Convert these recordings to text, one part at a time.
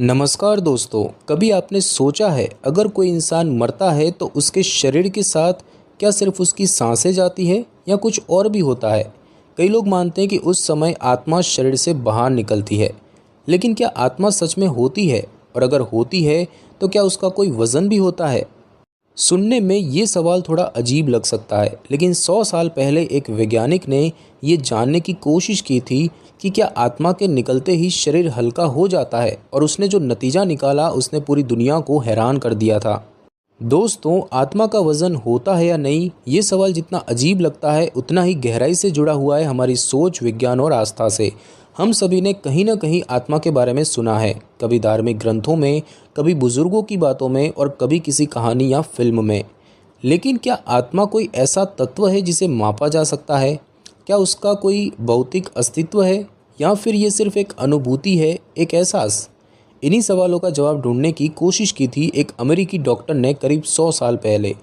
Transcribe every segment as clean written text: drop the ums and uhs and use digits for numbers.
नमस्कार दोस्तों, कभी आपने सोचा है अगर कोई इंसान मरता है तो उसके शरीर के साथ क्या सिर्फ उसकी सांसें जाती है या कुछ और भी होता है। कई लोग मानते हैं कि उस समय आत्मा शरीर से बाहर निकलती है, लेकिन क्या आत्मा सच में होती है, और अगर होती है तो क्या उसका कोई वजन भी होता है। सुनने में ये सवाल थोड़ा अजीब लग सकता है, लेकिन 100 साल पहले एक वैज्ञानिक ने ये जानने की कोशिश की थी कि क्या आत्मा के निकलते ही शरीर हल्का हो जाता है, और उसने जो नतीजा निकाला उसने पूरी दुनिया को हैरान कर दिया था। दोस्तों, आत्मा का वजन होता है या नहीं, ये सवाल जितना अजीब लगता है उतना ही गहराई से जुड़ा हुआ है हमारी सोच, विज्ञान और आस्था से। हम सभी ने कहीं ना कहीं आत्मा के बारे में सुना है, कभी धार्मिक ग्रंथों में, कभी बुजुर्गों की बातों में और कभी किसी कहानी या फिल्म में। लेकिन क्या आत्मा कोई ऐसा तत्व है जिसे मापा जा सकता है? क्या उसका कोई भौतिक अस्तित्व है, या फिर ये सिर्फ एक अनुभूति है, एक एहसास? इन्हीं सवालों का जवाब ढूंढने की कोशिश की थी एक अमेरिकी डॉक्टर ने करीब 100 साल पहले।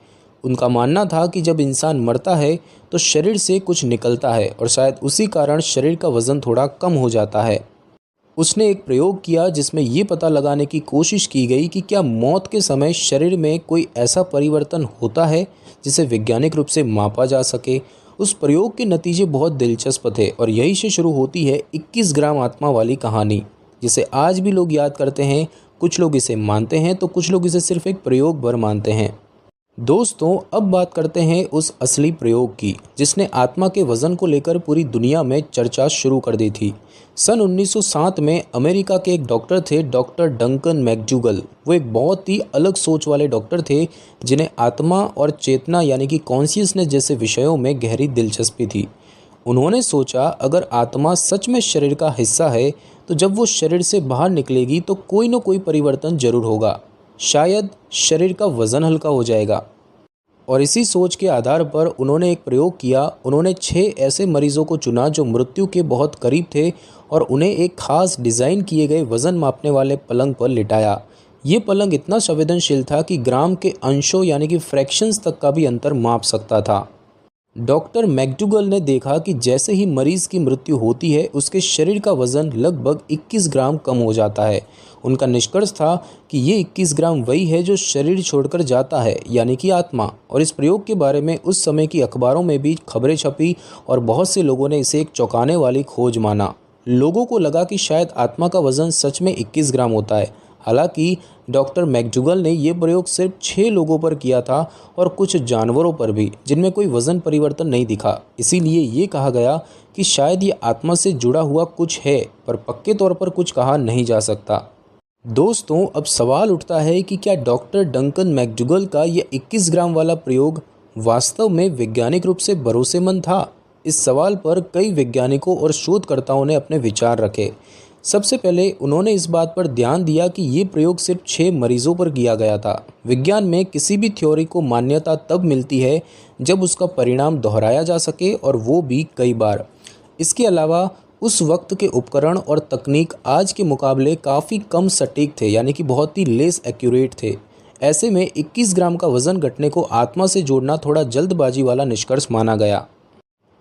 उनका मानना था कि जब इंसान मरता है तो शरीर से कुछ निकलता है, और शायद उसी कारण शरीर का वजन थोड़ा कम हो जाता है। उसने एक प्रयोग किया जिसमें ये पता लगाने की कोशिश की गई कि क्या मौत के समय शरीर में कोई ऐसा परिवर्तन होता है जिसे वैज्ञानिक रूप से मापा जा सके। उस प्रयोग के नतीजे बहुत दिलचस्प थे, और यही से शुरू होती है 21 ग्राम आत्मा वाली कहानी, जिसे आज भी लोग याद करते हैं। कुछ लोग इसे मानते हैं तो कुछ लोग इसे सिर्फ एक प्रयोग भर मानते हैं। दोस्तों, अब बात करते हैं उस असली प्रयोग की जिसने आत्मा के वजन को लेकर पूरी दुनिया में चर्चा शुरू कर दी थी। सन 1907 में अमेरिका के एक डॉक्टर थे, डॉक्टर डंकन मैकडूगल। वो एक बहुत ही अलग सोच वाले डॉक्टर थे जिन्हें आत्मा और चेतना यानी कि कॉन्शियसनेस जैसे विषयों में गहरी दिलचस्पी थी। उन्होंने सोचा, अगर आत्मा सच में शरीर का हिस्सा है तो जब वो शरीर से बाहर निकलेगी तो कोई न कोई परिवर्तन जरूर होगा। शायद शरीर का वजन हल्का हो जाएगा। और इसी सोच के आधार पर उन्होंने एक प्रयोग किया। उन्होंने 6 ऐसे मरीजों को चुना जो मृत्यु के बहुत करीब थे, और उन्हें एक खास डिज़ाइन किए गए वज़न मापने वाले पलंग पर लिटाया। ये पलंग इतना संवेदनशील था कि ग्राम के अंशों यानी कि फ्रैक्शंस तक का भी अंतर माप सकता था। डॉक्टर मैकडूगल ने देखा कि जैसे ही मरीज की मृत्यु होती है उसके शरीर का वजन लगभग 21 ग्राम कम हो जाता है। उनका निष्कर्ष था कि ये 21 ग्राम वही है जो शरीर छोड़कर जाता है, यानी कि आत्मा। और इस प्रयोग के बारे में उस समय की अखबारों में भी खबरें छपी, और बहुत से लोगों ने इसे एक चौंकाने वाली खोज माना। लोगों को लगा कि शायद आत्मा का वजन सच में 21 ग्राम होता है। हालांकि डॉक्टर मैकडूगल ने यह प्रयोग सिर्फ 6 लोगों पर किया था, और कुछ जानवरों पर भी, जिनमें कोई वजन परिवर्तन नहीं दिखा। इसीलिए ये कहा गया कि शायद ये आत्मा से जुड़ा हुआ कुछ है, पर पक्के तौर पर कुछ कहा नहीं जा सकता। दोस्तों, अब सवाल उठता है कि क्या डॉक्टर डंकन मैकडूगल का यह 21 ग्राम वाला प्रयोग वास्तव में वैज्ञानिक रूप से भरोसेमंद था? इस सवाल पर कई वैज्ञानिकों और शोधकर्ताओं ने अपने विचार रखे। सबसे पहले उन्होंने इस बात पर ध्यान दिया कि ये प्रयोग सिर्फ 6 मरीजों पर किया गया था। विज्ञान में किसी भी थ्योरी को मान्यता तब मिलती है जब उसका परिणाम दोहराया जा सके, और वो भी कई बार। इसके अलावा उस वक्त के उपकरण और तकनीक आज के मुकाबले काफ़ी कम सटीक थे, यानी कि बहुत ही लेस एक्यूरेट थे। ऐसे में 21 ग्राम का वजन घटने को आत्मा से जोड़ना थोड़ा जल्दबाजी वाला निष्कर्ष माना गया।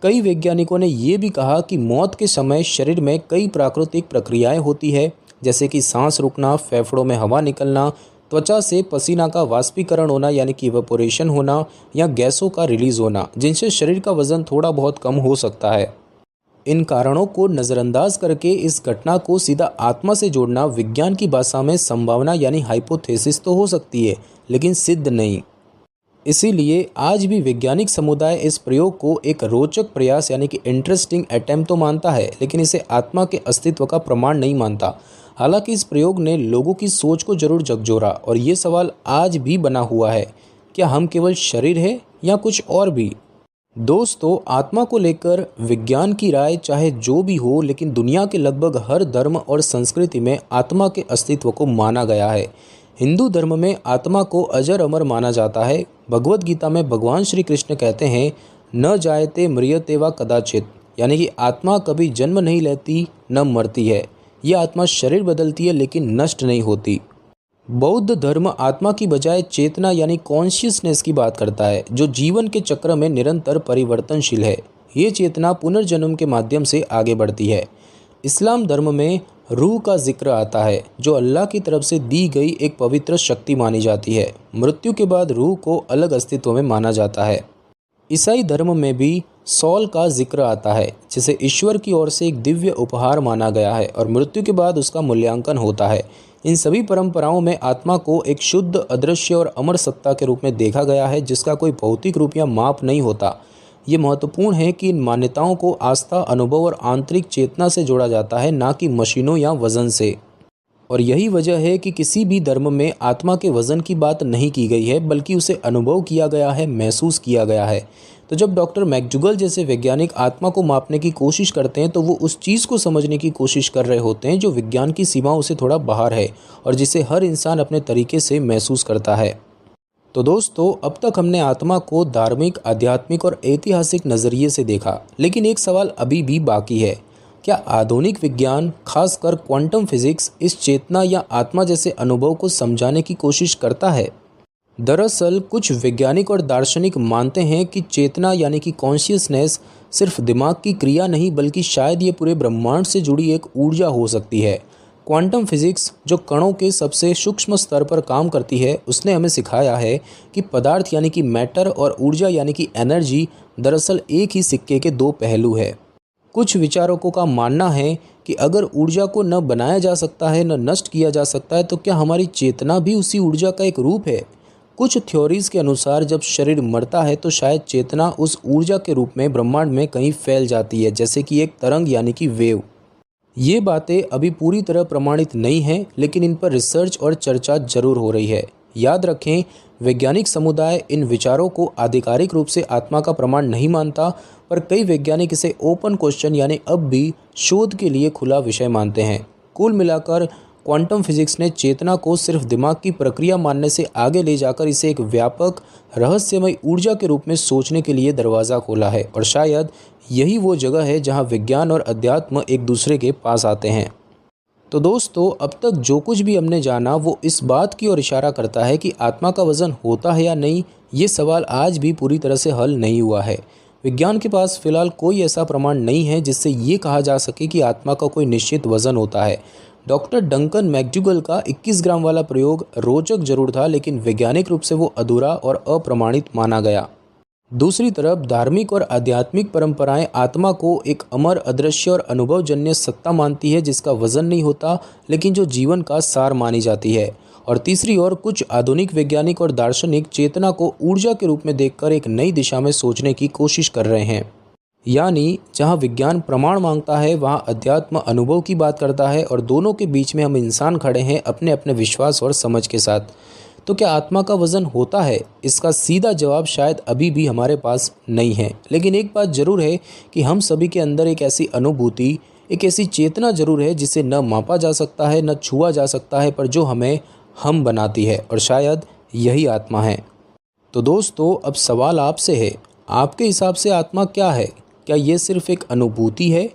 कई वैज्ञानिकों ने यह भी कहा कि मौत के समय शरीर में कई प्राकृतिक प्रक्रियाएं होती है, जैसे कि सांस रुकना, फेफड़ों में हवा निकलना, त्वचा से पसीना का वाष्पीकरण होना यानी कि इवेपोरेशन होना, या गैसों का रिलीज होना, जिनसे शरीर का वजन थोड़ा बहुत कम हो सकता है। इन कारणों को नज़रअंदाज करके इस घटना को सीधा आत्मा से जोड़ना विज्ञान की भाषा में संभावना यानी हाइपोथेसिस तो हो सकती है, लेकिन सिद्ध नहीं। इसीलिए आज भी वैज्ञानिक समुदाय इस प्रयोग को एक रोचक प्रयास यानी कि इंटरेस्टिंग अटेम्प्ट तो मानता है, लेकिन इसे आत्मा के अस्तित्व का प्रमाण नहीं मानता। हालांकि इस प्रयोग ने लोगों की सोच को जरूर झकझोरा, और ये सवाल आज भी बना हुआ है, क्या हम केवल शरीर है या कुछ और भी। दोस्तों, आत्मा को लेकर विज्ञान की राय चाहे जो भी हो, लेकिन दुनिया के लगभग हर धर्म और संस्कृति में आत्मा के अस्तित्व को माना गया है। हिंदू धर्म में आत्मा को अजर अमर माना जाता है। भगवद गीता में भगवान श्री कृष्ण कहते हैं, न जायते म्रियते वा कदाचित, यानी कि आत्मा कभी जन्म नहीं लेती न मरती है। यह आत्मा शरीर बदलती है लेकिन नष्ट नहीं होती। बौद्ध धर्म आत्मा की बजाय चेतना यानी कॉन्शियसनेस की बात करता है, जो जीवन के चक्र में निरंतर परिवर्तनशील है। ये चेतना पुनर्जन्म के माध्यम से आगे बढ़ती है। इस्लाम धर्म में रूह का जिक्र आता है, जो अल्लाह की तरफ से दी गई एक पवित्र शक्ति मानी जाती है। मृत्यु के बाद रूह को अलग अस्तित्व में माना जाता है। ईसाई धर्म में भी सौल का जिक्र आता है, जिसे ईश्वर की ओर से एक दिव्य उपहार माना गया है और मृत्यु के बाद उसका मूल्यांकन होता है। इन सभी परंपराओं में आत्मा को एक शुद्ध, अदृश्य और अमर सत्ता के रूप में देखा गया है, जिसका कोई भौतिक रूप या माप नहीं होता। ये महत्वपूर्ण है कि इन मान्यताओं को आस्था, अनुभव और आंतरिक चेतना से जोड़ा जाता है, ना कि मशीनों या वजन से। और यही वजह है कि किसी भी धर्म में आत्मा के वजन की बात नहीं की गई है, बल्कि उसे अनुभव किया गया है, महसूस किया गया है। तो जब डॉक्टर मैक्जूगल जैसे वैज्ञानिक आत्मा को मापने की कोशिश करते हैं, तो वो उस चीज़ को समझने की कोशिश कर रहे होते हैं जो विज्ञान की सीमाओं से थोड़ा बाहर है और जिसे हर इंसान अपने तरीके से महसूस करता है। तो दोस्तों, अब तक हमने आत्मा को धार्मिक, आध्यात्मिक और ऐतिहासिक नज़रिए से देखा, लेकिन एक सवाल अभी भी बाकी है। क्या आधुनिक विज्ञान, खासकर क्वांटम फिजिक्स, इस चेतना या आत्मा जैसे अनुभव को समझाने की कोशिश करता है? दरअसल कुछ वैज्ञानिक और दार्शनिक मानते हैं कि चेतना यानी कि कॉन्शियसनेस सिर्फ दिमाग की क्रिया नहीं, बल्कि शायद ये पूरे ब्रह्मांड से जुड़ी एक ऊर्जा हो सकती है। क्वांटम फिजिक्स, जो कणों के सबसे सूक्ष्म स्तर पर काम करती है, उसने हमें सिखाया है कि पदार्थ यानी कि मैटर और ऊर्जा यानी कि एनर्जी दरअसल एक ही सिक्के के दो पहलू है। कुछ विचारकों का मानना है कि अगर ऊर्जा को न बनाया जा सकता है, न नष्ट किया जा सकता है, तो क्या हमारी चेतना भी उसी ऊर्जा का एक रूप है? कुछ थ्योरीज के अनुसार जब शरीर मरता है तो शायद चेतना उस ऊर्जा के रूप में ब्रह्मांड में कहीं फैल जाती है, जैसे कि एक तरंग यानी कि वेव। ये बातें अभी पूरी तरह प्रमाणित नहीं हैं, लेकिन इन पर रिसर्च और चर्चा जरूर हो रही है। याद रखें, वैज्ञानिक समुदाय इन विचारों को आधिकारिक रूप से आत्मा का प्रमाण नहीं मानता, पर कई वैज्ञानिक इसे ओपन क्वेश्चन यानी अब भी शोध के लिए खुला विषय मानते हैं। कुल मिलाकर क्वांटम फिजिक्स ने चेतना को सिर्फ दिमाग की प्रक्रिया मानने से आगे ले जाकर इसे एक व्यापक, रहस्यमय ऊर्जा के रूप में सोचने के लिए दरवाज़ा खोला है, और शायद यही वो जगह है जहां विज्ञान और अध्यात्म एक दूसरे के पास आते हैं। तो दोस्तों, अब तक जो कुछ भी हमने जाना वो इस बात की ओर इशारा करता है कि आत्मा का वजन होता है या नहीं, ये सवाल आज भी पूरी तरह से हल नहीं हुआ है। विज्ञान के पास फिलहाल कोई ऐसा प्रमाण नहीं है जिससे ये कहा जा सके कि आत्मा का कोई निश्चित वजन होता है। डॉक्टर डंकन मैक्जूगल का 21 ग्राम वाला प्रयोग रोचक जरूर था, लेकिन वैज्ञानिक रूप से वो अधूरा और अप्रमाणित माना गया। दूसरी तरफ धार्मिक और आध्यात्मिक परंपराएं आत्मा को एक अमर, अदृश्य और अनुभवजन्य सत्ता मानती है, जिसका वजन नहीं होता, लेकिन जो जीवन का सार मानी जाती है। और तीसरी ओर कुछ आधुनिक वैज्ञानिक और दार्शनिक चेतना को ऊर्जा के रूप में देखकर एक नई दिशा में सोचने की कोशिश कर रहे हैं। यानी जहां विज्ञान प्रमाण मांगता है, वहां अध्यात्म अनुभव की बात करता है, और दोनों के बीच में हम इंसान खड़े हैं अपने अपने विश्वास और समझ के साथ। तो क्या आत्मा का वजन होता है? इसका सीधा जवाब शायद अभी भी हमारे पास नहीं है, लेकिन एक बात जरूर है कि हम सभी के अंदर एक ऐसी अनुभूति, एक ऐसी चेतना जरूर है जिसे न मापा जा सकता है, न छुआ जा सकता है, पर जो हमें हम बनाती है, और शायद यही आत्मा है। तो दोस्तों, अब सवाल आपसे है, आपके हिसाब से आत्मा क्या है? क्या ये सिर्फ एक अनुभूति है,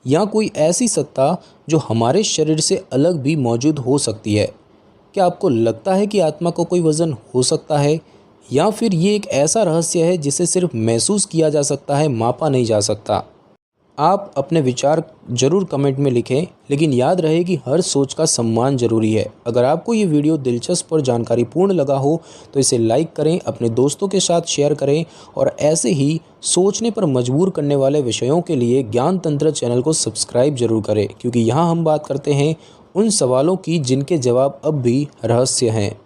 या कोई ऐसी सत्ता जो हमारे शरीर से अलग भी मौजूद हो सकती है? क्या आपको लगता है कि आत्मा को कोई वजन हो सकता है, या फिर ये एक ऐसा रहस्य है जिसे सिर्फ महसूस किया जा सकता है, मापा नहीं जा सकता? आप अपने विचार जरूर कमेंट में लिखें, लेकिन याद रहे कि हर सोच का सम्मान जरूरी है। अगर आपको ये वीडियो दिलचस्प और जानकारीपूर्ण लगा हो तो इसे लाइक करें, अपने दोस्तों के साथ शेयर करें, और ऐसे ही सोचने पर मजबूर करने वाले विषयों के लिए ज्ञान तंत्र चैनल को सब्सक्राइब जरूर करें, क्योंकि यहाँ हम बात करते हैं उन सवालों की जिनके जवाब अब भी रहस्य हैं।